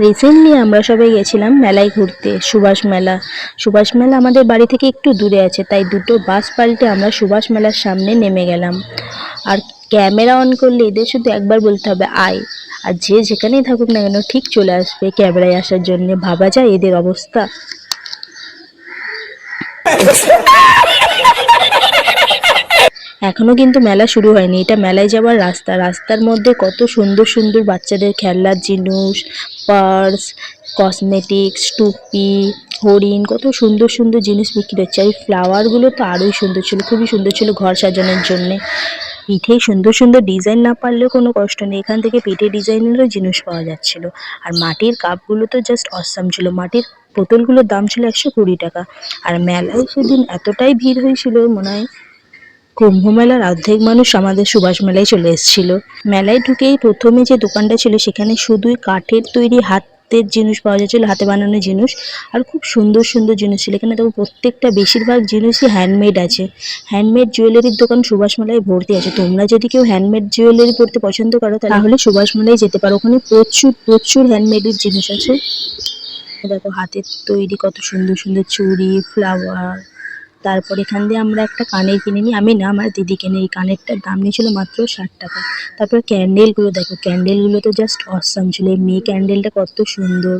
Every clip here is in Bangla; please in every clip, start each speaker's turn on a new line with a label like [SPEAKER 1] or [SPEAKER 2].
[SPEAKER 1] রিসেন্টলি আমরা সবাই গেছিলাম মেলায় ঘুরতে, সুভাষ মেলা। সুভাষ মেলা আমাদের বাড়ি থেকে একটু দূরে আছে, তাই দুটো বাস পাল্টে আমরা সুভাষ মেলার সামনে নেমে গেলাম। আর ক্যামেরা অন করলে এদের শুধু একবার বলতে হবে আয়, আর যে যেখানেই থাকুক না কেন ঠিক চলে আসবে ক্যামেরায় আসার জন্য। ভাবা যায় এদের অবস্থা। এখনো কিন্তু মেলা শুরু হয়নি, এটা মেলায় যাওয়ার রাস্তা। রাস্তার মধ্যে কত সুন্দর সুন্দর বাচ্চাদের খেলনার জিনিস, পার্স, কসমেটিক্স, টুপি, হরিণ, কত সুন্দর সুন্দর জিনিস বিক্রি হচ্ছে। আর এই ফ্লাওয়ারগুলো তো আরোই সুন্দর ছিল, খুবই সুন্দর ছিল ঘর সাজানোর জন্যে। পিঠে সুন্দর সুন্দর ডিজাইন না পারলেও কোনো কষ্ট নেই, এখান থেকে পিঠে ডিজাইনেরও জিনিস পাওয়া যাচ্ছিল। আর মাটির কাপগুলো তো জাস্ট অসাম ছিল। মাটির বোতলগুলোর দাম ছিল 120 টাকা। আর মেলায় সেদিন এতটাই ভিড় হয়েছিল, মনে হয় কুম্ভ মেলার অর্ধেক মানুষ আমাদের সুভাষ মেলায় চলে এসেছিল। মেলায় ঢুকেই প্রথমে যে দোকানটা ছিল সেখানে শুধুই কাঠের তৈরি হাতের জিনিস পাওয়া যাচ্ছিল, হাতে বানানো জিনিস। আর খুব সুন্দর সুন্দর জিনিস ছিল এখানে। দেখো প্রত্যেকটা বেশিরভাগ জিনিসই হ্যান্ডমেড আছে। হ্যান্ডমেড জুয়েলারির দোকান সুভাষ মেলায় ভর্তি আছে। তোমরা যদি কেউ হ্যান্ডমেড জুয়েলারি পরতে পছন্দ করো তাহলে সুভাষ মেলায় যেতে পারো, ওখানে প্রচুর প্রচুর হ্যান্ডমেডের জিনিস আছে। দেখো হাতের তৈরি কত সুন্দর সুন্দর চুড়ি, ফ্লাওয়ার। তারপর এখান দিয়ে আমরা একটা কানের কিনে নিই, আমি না আমার দিদি কিনে। এই কানেরটার দাম নিয়েছিল মাত্র 60 টাকা। তারপর ক্যান্ডেলগুলো দেখো, ক্যান্ডেলগুলো তো জাস্ট অসাম ছিল। এই মেয়ে ক্যান্ডেলটা কত সুন্দর।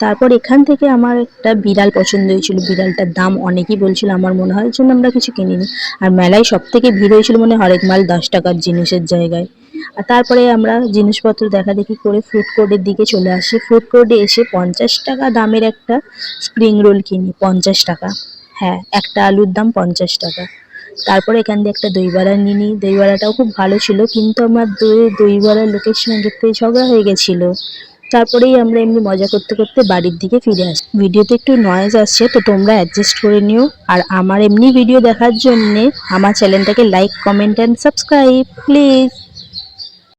[SPEAKER 1] তারপর এখান থেকে আমার একটা বিড়াল পছন্দ হয়েছিল, বিড়ালটার দাম অনেকই বলছিল, আমার মনে হয় জন্য আমরা কিছু কিনিনি। আর মেলায় সব থেকে ভিড় হয়েছিল মনে হয় হরেক মাল 10 টাকার জিনিসের জায়গায়। আর তারপরে আমরা জিনিসপত্র দেখা দেখি করে ফুড কোর্টের দিকে চলে আসি। ফুড কোর্টে এসে 50 টাকা দামের একটা স্প্রিং রোল কিনি, 50 টাকা। হ্যাঁ, একটা আলুর দাম 50 টাকা। তারপরে এখান দিয়ে একটা দই বড়া নিয়ে নিই। দই বড়াটাও খুব ভালো ছিল, কিন্তু আমার দই বড়ার লোকের সঙ্গে একটু ঝগড়া হয়ে গেছিলো। তারপরেই আমরা এমনি মজা করতে করতে বাড়ির দিকে ফিরে আসি। ভিডিওতে একটু নয়েজ আসছে, তো তোমরা অ্যাডজাস্ট করে নিও। আর আমার এমনি ভিডিও দেখার জন্যে আমার চ্যানেলটাকে like, comment and subscribe please.